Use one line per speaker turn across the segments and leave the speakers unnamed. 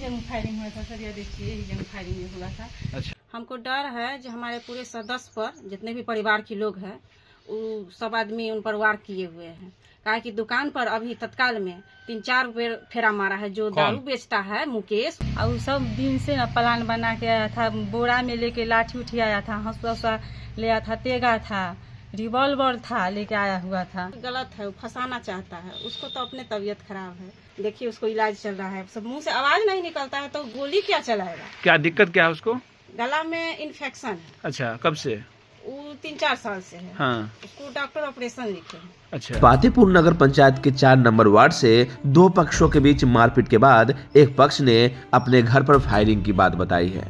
जगह फायरिंग हुआ था सर, ये देखिए यही जगह फायरिंग हुआ था।
अच्छा।
हमको डर है जो हमारे पूरे सदस्य पर जितने भी परिवार के लोग हैं वो सब आदमी उन पर वार किए हुए हैं। कहा कि दुकान पर अभी तत्काल में 3-4 फेरा मारा है जो दारू बेचता है मुकेश, और वो सब दिन से न प्लान बना के आया था, बोरा में लेके लाठी उठी आया था, हंसुआ ले आया था, तेगा था, रिवॉल्वर था लेके आया हुआ था। गलत है, वो फंसाना चाहता है, उसको तो अपने तबीयत खराब है, देखिए उसको इलाज चल रहा है, सब मुंह से आवाज नहीं निकलता है तो गोली क्या चलाएगा।
क्या दिक्कत क्या है उसको?
गला में इन्फेक्शन है।
अच्छा, कब से?
वो 3-4 साल से है।
हाँ।
उसको डॉक्टर ऑपरेशन लिखे हैं।
अच्छा।
पातेपुर नगर पंचायत के 4 नंबर वार्ड से 2 पक्षों के बीच मारपीट के बाद एक पक्ष ने अपने घर पर फायरिंग की बात बताई है।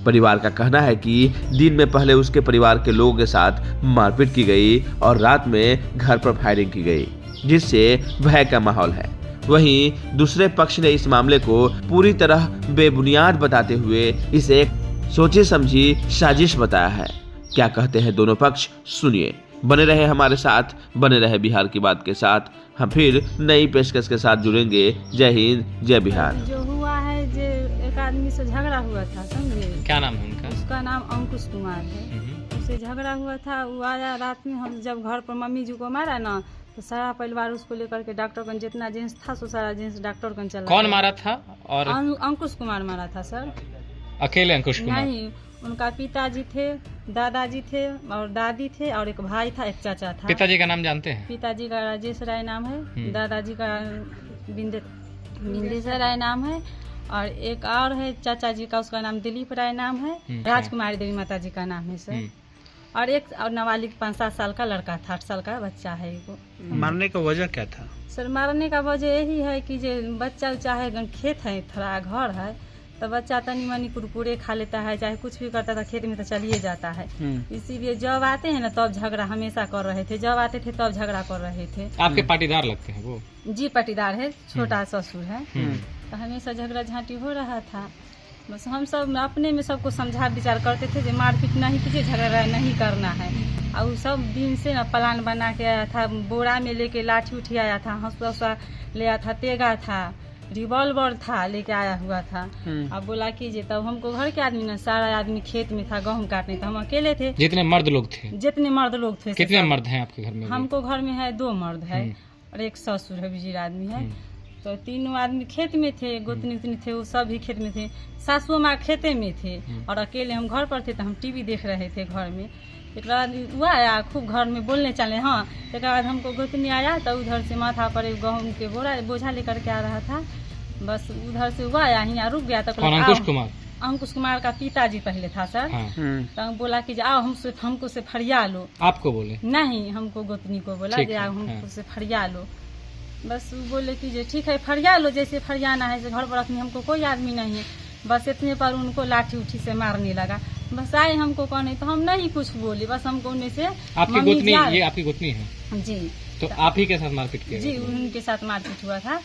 परिवार का कहना है कि दिन में पहले उसके परिवार के लोगों के साथ मारपीट की गई और रात में घर पर फायरिंग की गई, जिससे भय का माहौल है। वहीं दूसरे पक्ष ने इस मामले को पूरी तरह बेबुनियाद बताते हुए इसे एक सोची समझी साजिश बताया है। क्या कहते हैं दोनों पक्ष, सुनिए। बने रहे हमारे साथ, बने रहे बिहार की बात के साथ। हम फिर नई पेशकश के साथ जुड़ेंगे। जय हिंद, जय बिहार।
जो हुआ है जो एक आदमी से झगड़ा हुआ था, समझे?
क्या नाम है उनका?
उसका नाम अंकुश कुमार है। उससे झगड़ा हुआ था, वो आया रात में, हम जब घर पर मम्मी जी को मारा ना तो सारा परिवार उसको लेकर के डॉक्टर कन, जितना जेंट्स था सो सारा जेंट्स डॉक्टर कन चला।
कौन मारा था? और
अंकुश कुमार मारा था सर।
अकेले अंकुश कुमार?
नहीं, उनका पिताजी थे, दादाजी थे और दादी थे और एक भाई था, एक चाचा था।
पिताजी का नाम जानते हैं?
पिताजी का राजेश राय नाम है, दादाजी का बिंदेश्वर राय नाम है और एक और है चाचा जी का, उसका नाम दिलीप राय नाम है। राजकुमारी देवी माता जी का नाम है सर। और एक और नाबालिग 5-7 साल का लड़का था, 8 साल का बच्चा है।
मारने का वजह क्या था?
सर मारने का वजह यही है कि जो बच्चा चाहे खेत है, थोड़ा घर है तो बच्चा तनी मनी कुरकुरे खा लेता है, चाहे कुछ भी करता था, खेत में तो चलिए जाता है। इसीलिए जब आते हैं ना तब झगड़ा हमेशा कर रहे थे, जब आते थे तब झगड़ा कर रहे थे।
आपके पाटीदार लगते हैं वो?
जी पाटीदार है, छोटा ससुर है। तो हमेशा झगड़ा झांटी हो रहा था। बस हम सब अपने में सबको समझा विचार करते थे कि मारपीट नहीं कीजिए, झगड़ा नहीं करना है। और सब दिन से ना प्लान बना के आया था, बोरा में लेके लाठी उठी आया था, हंसुआ ले आया था, तेगा था, रिवॉल्वर था लेके आया हुआ था। अब बोला कीजिए, तब हमको घर के आदमी ना, सारा आदमी खेत में था गेहूं काटने, तो हम अकेले थे।
जितने मर्द लोग थे? जितने
मर्द लोग थे।
कितने मर्द हैं आपके घर में?
हमको घर में है 2 मर्द है और एक ससुर है, बुजुर्ग आदमी है। तो 3 आदमी खेत में थे, गोतनी उतनी थे, वो सब भी खेत में थे, सासू माँ खेते में थे और अकेले हम घर पर थे। तो हम टीवी देख रहे थे घर में। एक बाद वो आया, खूब घर में बोलने चले। हाँ, एक बाद हमको गोतनी आया तो उधर से माथा पर गेहूं के बोझा लेकर के आ रहा था। बस उधर से वो आया, यहाँ रुक गया। तो
अंकुश कुमार? अंकुश
कुमार का पिताजी पहले था सर। तो बोला कि आओ हमको से फरिया लो।
आपको बोले? नहीं,
हमको गोतनी को बोला कि आओ हमको से फरिया लो। बस वो बोले कि जो ठीक है फरिया लो, जैसे फरियाना है, घर पर रखनी, हमको कोई आदमी नहीं है। बस इतने पर उनको लाठी उठी से मारने लगा। बस आए हमको कहने, तो हम नहीं कुछ बोले, बस हमको उनमें से
आपकी गोतनी, ये आपकी गोतनी है? जी। तो आप ही के साथ मारपीट किया? जी,
उनके साथ मारपीट हुआ था।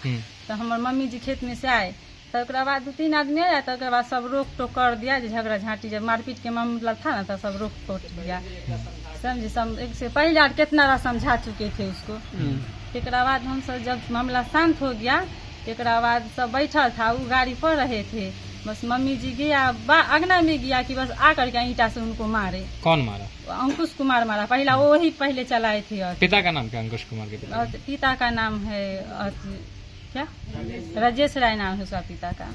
तो हमारे मम्मी जी खेत में से आए, तो उसके बाद 2-3 आदमी आया, तो उसके बाद सब रोक टोक कर दिया। झगड़ा झांटी जब मारपीट के मामला था ना, तो सब रोक टोक दिया, समझे। एक से पहले कितना समझा चुके थे उसको। एक बाद हम सब जब मामला शांत हो गया, एक बाद सब बैठा था, वो गाड़ी पर रहे थे। बस मम्मी जी गया अगना में गया कि बस आकर के ईंटा से उनको मारे।
कौन मारा?
अंकुश कुमार मारा, पहला वो ही पहले चलाए थे। और
पिता का नाम क्या? अंकुश कुमार के
पिता का नाम है क्या, राजेश राय नाम है उसका पिता का।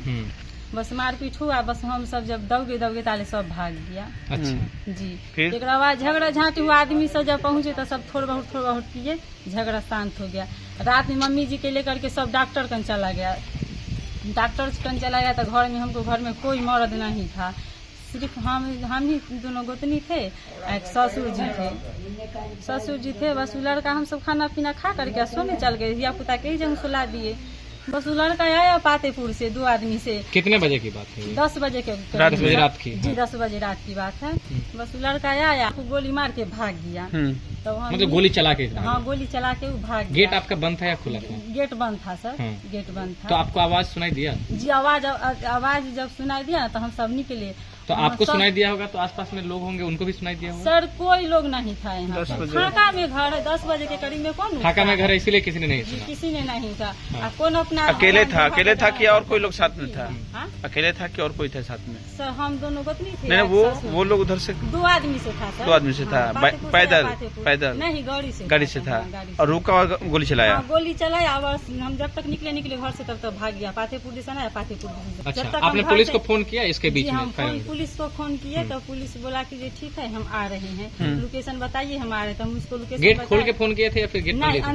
बस मारपीट हुआ। बस हम सब जब दौगे ताले सब भाग गया।
अच्छा
जी। एक बाद झगड़ा झांटी हुआ, आदमी सब जब पहुंचे तो सब थोड़ा बहुत किए, झगड़ा शांत हो गया। रात में मम्मी जी के लेकर के सब डॉक्टर कन चला गया। डॉक्टर कन चला गया तो घर में हमको घर में कोई मर्द नहीं था, सिर्फ हम ही दोनों गोतनी थे, एक ससुर जी थे। बस वो लड़का, हम सब खाना पीना खा करके सोने चल गए, धिया पुता के ही जगह सुला दिए। बस वो लड़का आया पातेपुर से 2 आदमी से।
कितने बजे की बात है?
10 बजे के
रात की?
जी, 10 बजे रात की बात है। बस वो लड़का आया, गोली मार के भाग गया।
तो मतलब गोली चला के?
हाँ, गोली चला के वो भाग गया।
गेट आपका बंद था या खुला था?
गेट बंद था सर। गेट बंद था।
तो आपको आवाज सुनाई दिया?
जी, आवाज जब सुनाई दिया तो हम सब निकले
तो आपको सुनाई दिया होगा, तो आसपास में लोग होंगे उनको भी सुनाई दिया होगा?
सर कोई लोग नहीं था यहाँ
10
पर।
बजे।
फाका में घर है, 10 बजे के करीब में कौन
ढाका में घर है इसीलिए किसी ने नहीं
जी,
सुना।
किसी ने नहीं था।
हाँ।
कौन अपना
अकेले था
घर
कि और कोई लोग साथ में था?
हाँ?
अकेले था कि और कोई था साथ में?
सर हम दोनों गोतनी थे।
नहीं, वो लोग उधर से
2 आदमी से था सर।
2 आदमी से था।
हाँ, पातेपुर से
पैदल?
या पातेपुर?
पैदल?
नहीं, गाड़ी से
था
हाँ, गाड़ी से।
और रुका और गोली चलाया?
हाँ, गोली चलाया। बस हम जब तक निकले घर से तब तक भाग गया। पातेपुर दिशा आया, पातेपुर दिशा।
अच्छा,
जब तक
आपने
हम घर
पुलिस
से-
को फोन किया इसके बीच
जी,
में?
हम पुलिस को फोन किए तो पुलिस बोला कि जी ठीक है हम आ रहे हैं, लोकेशन बताइए हम आ रहे हैं। तो हम उसको लोकेशन
गेट खोल के
बताए।
फोन किए थे या फिर गेट
नहीं,
खोल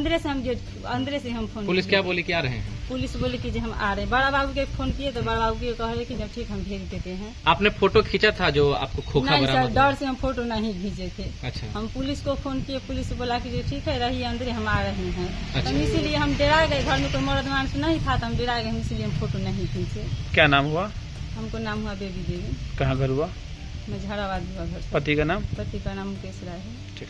अंदर से हम फोन
पुलिस
किए।
क्या बोली कि आ रहे हैं?
पुलिस बोली कि जी हम आ रहे हैं। बड़ा बाबू के फोन किए तो बड़ा बाबू के कह रहे कि जब ठीक हम भेज देते हैं।
आपने फोटो खींचा था जो आपको खोखा
नहीं सर,
बरामद
डर
हुआ?
से हम फोटो नहीं भेजे थे।
अच्छा,
हम पुलिस को फोन किए, पुलिस बोला कि जी ठीक है रहिए अंदर, हम आ रहे हैं।
अच्छा।
तो इसीलिए हम डरा गए। घर में कोई मर्द मानुस नहीं था तो हम डरा गए, इसीलिए हम फोटो नहीं खींचे।
क्या नाम हुआ?
हमको नाम हुआ बेबी देवी।
कहाँ घर हुआ?
मझाराबाद हुआ घर से।
पति का नाम?
पति का नाम मुकेश राय है।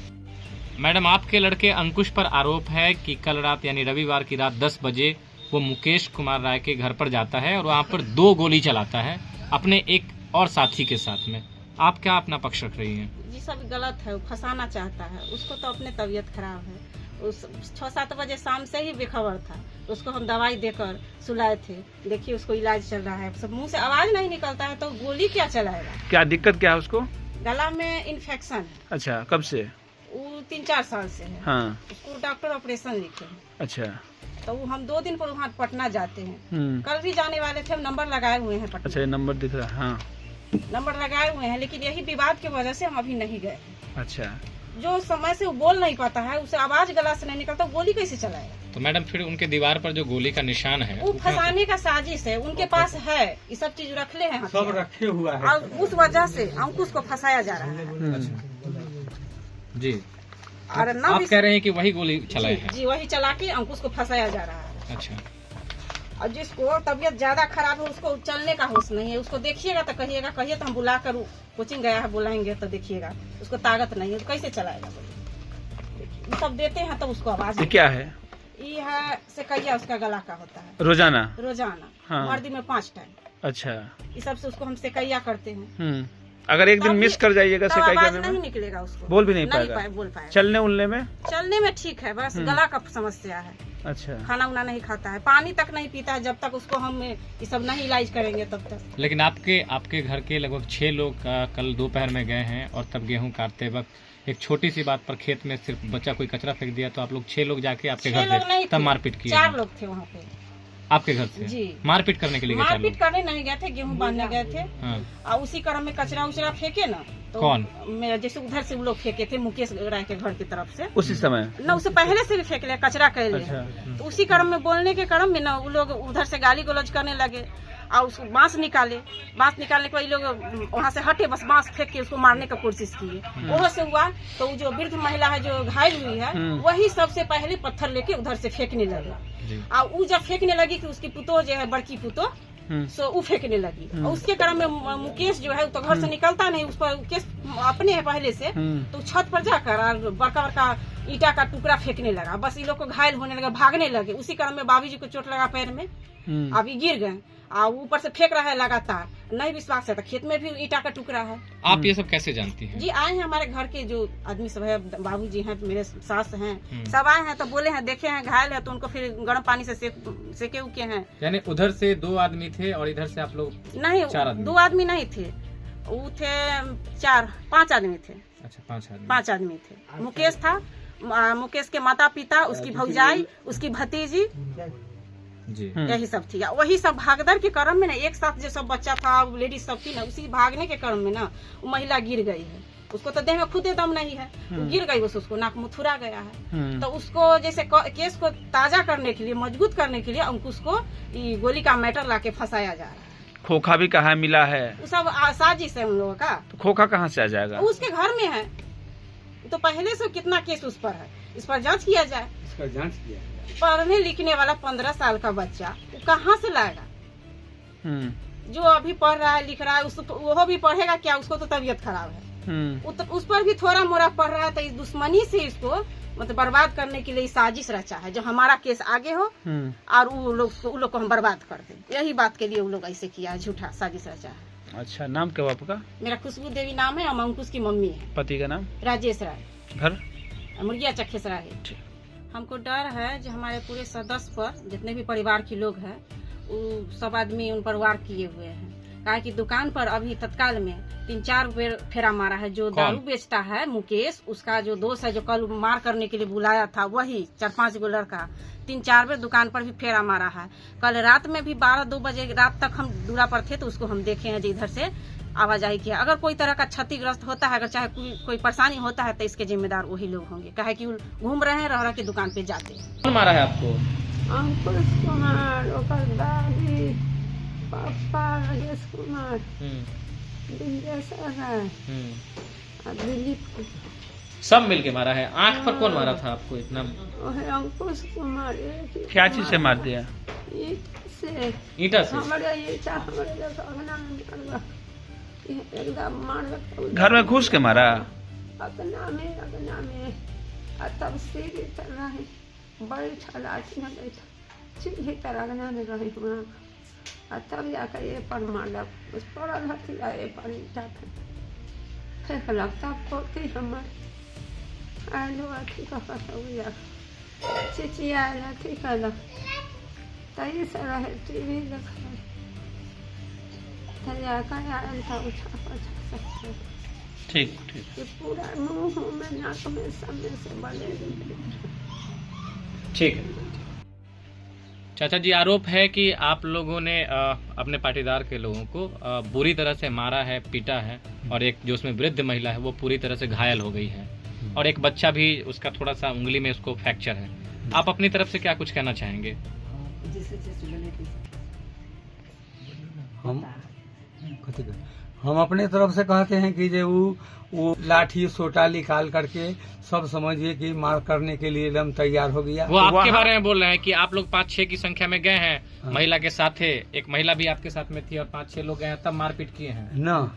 मैडम आपके लड़के अंकुश पर आरोप है कि कल रात यानी रविवार की रात 10 बजे वो मुकेश कुमार राय के घर पर जाता है और वहाँ पर 2 गोली चलाता है अपने एक और साथी के साथ में। आप क्या अपना पक्ष रख रही हैं?
जी सब गलत है, वो फंसाना चाहता है। उसको तो अपने तबीयत खराब है। उस 6-7 बजे शाम से ही बेखबर था। उसको हम दवाई देकर सुलाए थे। देखिए उसको इलाज चल रहा है। सब मुंह से आवाज नहीं निकलता है तो गोली क्या चलाएगा?
क्या दिक्कत क्या है उसको?
गला में इन्फेक्शन है।
अच्छा, कब से?
वो 3-4 साल से है।
हाँ,
उसको डॉक्टर ऑपरेशन लिखे हैं।
अच्छा।
तो वो हम 2 दिन पर वहाँ पटना जाते हैं।
हम्म,
कल भी जाने वाले थे, हम नंबर लगाए हुए हैं
अच्छा,
पटना।
ये नंबर दिख रहा है। हाँ,
नंबर लगाए हुए हैं, लेकिन यही विवाद की वजह से हम अभी नहीं गए।
अच्छा।
जो समय से वो बोल नहीं पाता है, उसे आवाज गला से नहीं निकलता, गोली कैसे चलाएगा?
तो मैडम फिर उनके दीवार पर जो गोली का निशान है
वो फंसाने का साजिश है। उनके पास है, ये सब चीज रखले हैं, सब रखे हुआ है। और उस वजह से अंकुश को फंसाया जा रहा है।
जी,
और न
आप
भी
कह रहे हैं कि वही गोली चलाए हैं?
जी वही चला के अंकुश को फंसाया जा रहा है।
अच्छा,
और जिसको तबीयत ज्यादा खराब है उसको चलने का होश नहीं है। उसको देखिएगा तो कहिएगा, कहिए तो हम बुला कर कोचिंग गया है बुलाएंगे तो देखिएगा, उसको ताकत नहीं है तो कैसे चलाएगा? ये सब देते हैं तो उसको आवाज
ये क्या है?
ये है सेकैया, उसका गला का होता है
रोजाना?
रोजाना।
हाँ।
मर्दी में 5 टाइम।
अच्छा।
इस सब से उसको हम सेकैया करते हैं।
अगर एक दिन
तब
मिस
भी-
कर जाइएगा
तब
सिकाई
आवाज
करने
नहीं
में,
निकलेगा उसको,
बोल भी नहीं पाएगा?
बोल पाएगा।
चलने उलने में?
चलने में ठीक है, बस गला का समस्या है।
अच्छा।
खाना उना नहीं खाता है, पानी तक नहीं पीता है। जब तक उसको हम ये सब नहीं इलाज करेंगे तब तक।
लेकिन आपके घर के लगभग 6 लोग कल दोपहर में गए हैं और तब गेहूं काटते वक्त एक छोटी सी बात पर खेत में सिर्फ बच्चा कोई कचरा फेंक दिया तो आप लोग 6 लोग जाके आपके
6
घर
लोग नहीं
गए तब
थे,
मारपीट की?
4 लोग थे वहाँ पे।
आपके घर से?
जी।
मारपीट करने के लिए गए 4
मारपीट
लोग?
करने नहीं गए थे, गेहूं बांधने गए थे।
हाँ।
और उसी क्रम में कचरा उचरा फेंके ना तो
कौन?
जैसे उधर से वो लोग फेंके थे मुकेश राय के घर की तरफ से
उसी समय?
ना, उससे पहले से भी फेंक लिया कचरा कर लिया।
अच्छा।
तो उसी क्रम में बोलने के क्रम में ना वो लोग उधर से गाली गलौज करने लगे और उसको बांस निकाले। बांस निकालने के बाद लोग वहाँ से हटे, बस बांस फेंक के उसको मारने का कोशिश किए। वहाँ से हुआ तो वो जो वृद्ध महिला है जो घायल हुई है वही सबसे पहले पत्थर लेके उधर से फेंकने लगे।
जी।
और वो जब फेंकने लगी कि उसकी पुतो जो है बड़की पुतो सो वो फेंकने लगी। और उसके क्रम में मुकेश जो है वो तो घर से निकलता नहीं, उस पर केस अपने है पहले से, तो छत पर जाकर और बड़का बड़का ईटा का टुकड़ा फेंकने लगा। बस ये लोग को घायल होने लगा, भागने लगे। उसी क्रम में बाबूजी को चोट लगा पैर में, अभी गिर गए और ऊपर से फेंक रहा है लगातार। नहीं विश्वास है तो खेत में भी ईटा का टुकड़ा है।
आप ये सब कैसे जानती हैं?
जी आए हैं हमारे घर के जो आदमी सब है, बाबूजी हैं, मेरे सास हैं, सब आए हैं तो बोले हैं, देखे हैं घायल है तो उनको फिर गर्म पानी से सेके उके हैं।
यानी उधर से 2 आदमी थे और इधर से आप लोग?
नहीं
4 आदमी?
2 आदमी नहीं थे, वो थे 5 आदमी थे।
अच्छा, 5 आदमी।
5 आदमी थे। मुकेश था, मुकेश के माता पिता, उसकी भौजाई, उसकी भतीजी,
जी।
यही सब थी। वही सब भागदड़ के क्रम में ना एक साथ जो सब बच्चा था लेडीज सब थी ना, उसी भागने के क्रम में ना वो महिला गिर गई है। उसको तो देह में खुदे दम नहीं है, वो गिर गई, बस उसको नाक मुँह थुरा गया है। तो उसको जैसे केस को ताजा करने के लिए, मजबूत करने के लिए अंकुश को ये गोली का मैटर लाके फंसाया जा रहा है।
खोखा भी कहाँ मिला है?
वो सब साजिश है उन लोगों का।
तो खोखा कहाँ से आ जाएगा?
वो उसके घर में है, तो पहले से कितना केस उस पर है, इस पर जांच किया जाए।
इसका जांच किया।
पढ़ने लिखने वाला 15 साल का बच्चा वो कहाँ से लाएगा? जो अभी पढ़ रहा है लिख रहा है उसको वो भी पढ़ेगा क्या? उसको तो तबीयत खराब है। उस पर भी थोड़ा मोड़ा पढ़ रहा है तो इस दुश्मनी से इसको मतलब बर्बाद करने के लिए साजिश रचा है, जो हमारा केस आगे हो और वो लोग को हम बर्बाद कर दें। यही बात के लिए वो लोग ऐसे किया है, झूठा साजिश रचा है।
अच्छा, नाम क्या हुआ आपका?
मेरा खुशबू देवी नाम है और मैं अंकुश की मम्मी है।
पति का नाम?
राजेश राय,
घर?
मुर्गिया चखेसरा है। हमको डर है जो हमारे पूरे सदस्य पर जितने भी परिवार के लोग हैं वो सब आदमी उन पर वार किए हुए हैं। कहा कि दुकान पर अभी तत्काल में 3-4 बेर फेरा मारा है। जो दारू बेचता है मुकेश, उसका जो दोस्त है जो कल मार करने के लिए बुलाया था, वही 4-5 गो लड़का 3-4 बेर दुकान पर भी फेरा मारा है। कल रात में भी 12-2 बजे रात तक हम दूरा पर थे तो उसको हम देखे हैं जो इधर से आवाजाही किया। अगर कोई तरह का क्षतिग्रस्त होता है, अगर चाहे कोई परेशानी होता है तो इसके जिम्मेदार वही लोग होंगे। कहे कि घूम रहे हैं, रह की दुकान पे जाते।
कौन मारा है आपको?
अंकुश कुमार, ओकर दादी, पापा राजेश कुमार, बिंदेश्वर है और दिलीप।
सब मिलके मारा है। आंख पर कौन मारा था आपको इतना?
ओहे अंकुश कुमार
क्या चीज से मार दिया?
ईंट से,
ईंटा से?
हमारे ईंटा हमारे अगना में मारगा, एकदम मारगा।
घर में घुस के मारा?
अगना में आ तब सिर इतर रहे, बैठल आदमी बैठा सीधे तरह अगना में रहे वहाँ। आ तब जाकर ये पर मारलक, उस पड़ल हथी आ ये पर ईंटा फेंकलक। तब पोती हमर आलू अथी कह चिचियाल अथी कलक, तही से रहे टीवी देखल जाकर आयल था उछा पछा सकते।
ठीक ठीक।
ये पूरा मुंह में नाक में सब में से बले।
ठीक है चाचा जी, आरोप है कि आप लोगों ने अपने पाटीदार के लोगों को बुरी तरह से मारा है, पीटा है, और एक जो उसमें वृद्ध महिला है वो पूरी तरह से घायल हो गई है, और एक बच्चा भी उसका थोड़ा सा उंगली में उसको फ्रैक्चर है। आप अपनी तरफ से क्या कुछ कहना चाहेंगे?
हम अपने तरफ से कहते हैं कि जो वो लाठी सोटा निकाल करके सब समझिए कि मार करने के लिए एकदम तैयार हो गया।
वो आपके बारे में बोल रहे हैं कि आप लोग 5-6 की संख्या में गए हैं।
हाँ।
महिला के साथ थे, एक महिला भी आपके साथ में थी, और 5-6 लोग गए हैं तब मारपीट किए हैं
न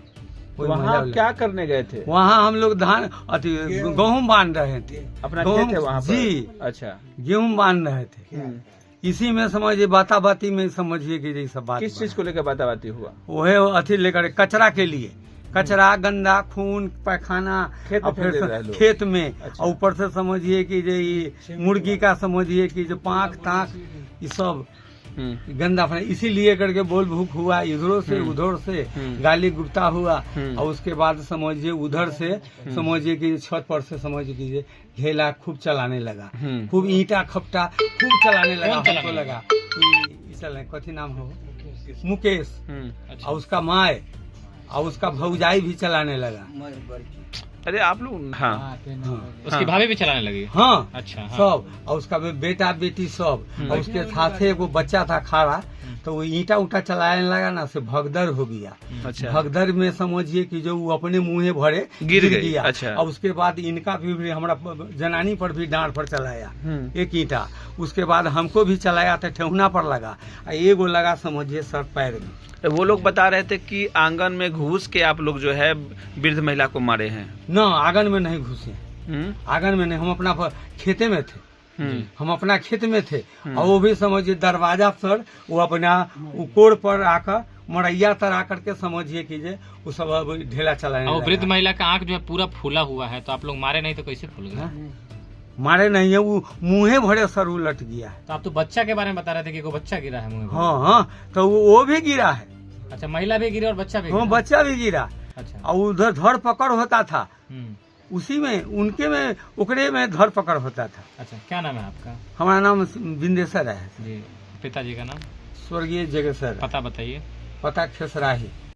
वहाँ क्या करने गए थे?
वहाँ हम लोग धान गेहूँ बांध रहे थे।
अपना खेत है वहाँ पर?
जी,
अच्छा।
गेहूँ बांध रहे थे। इसी में समझिए बाताबाती में समझिए कि ये सब बात।
किस चीज को लेकर बाताबाती हुआ?
वह अथी लेकर कचरा के लिए, कचरा गंदा खून पैखाना
खेत
और
में फेंक दे
फिर
रहे लोग।
खेत में।
अच्छा।
और ऊपर से समझिए कि जो ये मुर्गी का समझिए कि जो पाँख ताँख ये सब गंदा फना, इसीलिए करके बोल भूख हुआ, इधरों से उधर से गाली गुप्ता हुआ। और उसके बाद समझिए उधर से समझिए कि छत पर से समझिए कि ढेला खूब चलाने लगा, खूब ईंटा खपटा खूब चलाने लगा। हमको लगा कथी नाम हो, मुकेश, और उसका माए और उसका भौजाई भी चलाने लगा।
अरे आप लोग? हाँ,
उसकी भाभी भी चलाने लगी?
हाँ,
अच्छा। हाँ।
सब, और उसका बेटा बेटी सब, और उसके साथ एगो बच्चा था खाड़ा, तो वो ईंटा उटा चलाने लगा ना, से भगदड़ हो गया।
अच्छा।
भगदड़ में समझिए कि जो वो अपने मुंहे भरे
गिर
गया।
अच्छा।
और उसके बाद इनका भी हमारा जनानी पर भी डांट पर चलाया एक ईंटा। उसके बाद हमको भी चलाया तो ठेहुना पर लगा, एगो लगा समझिए सर पैर में।
वो लोग बता रहे थे कि आंगन में घुस के आप लोग जो है वृद्ध महिला को मारे हैं।
न आंगन में नहीं घुसे, आंगन में नहीं, हम अपना खेते में थे। हम अपना खेत में थे, और वो भी समझिए दरवाजा पर वो अपना कोड़ पर आकर मरैया तर आकर के समझिए कीजिए वो सब अब ढेला चलाने
और
लगा।
वृद्ध महिला का आंख जो है पूरा फूला हुआ है, तो आप लोग मारे नहीं तो कैसे फूल गए?
मारे नहीं है, वो मुँहे भरे सर उलट गया है।
तो आप तो बच्चा के बारे में बता रहे थे कि कोई बच्चा गिरा है मुँह में।
हाँ हाँ, तो वो भी गिरा है।
अच्छा, महिला भी गिरी और बच्चा भी
हाँ,
गिरा?
बच्चा भी गिरा।
अच्छा।
और उधर धर पकड़ होता था, उसी में उनके में ओकरे में धर पकड़ होता था।
अच्छा, क्या नाम है आपका?
हमारा नाम बिंदेश्वर है
जी। पिताजी का नाम?
स्वर्गीय जगेश्वर।
पता बताइए।
पता खेसराही।